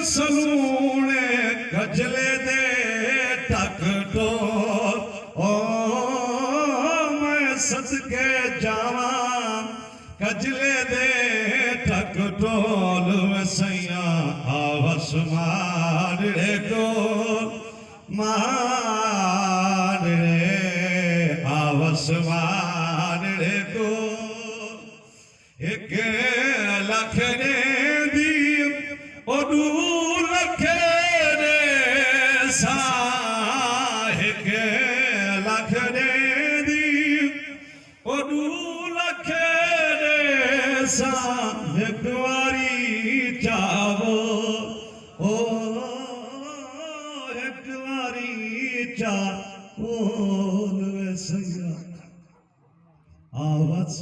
सलूने गजले दे टक टोल ओ मैं सदके जावा गजले दे टक टोल सैया आवस मार रे गोल मार रे आवस मार रे गोल एक लख ने दी ओडू लख ने सा एक लख ने दी ओडू लख ने सा एक वारी चावो ओ एक वारी चावो सैया आवाज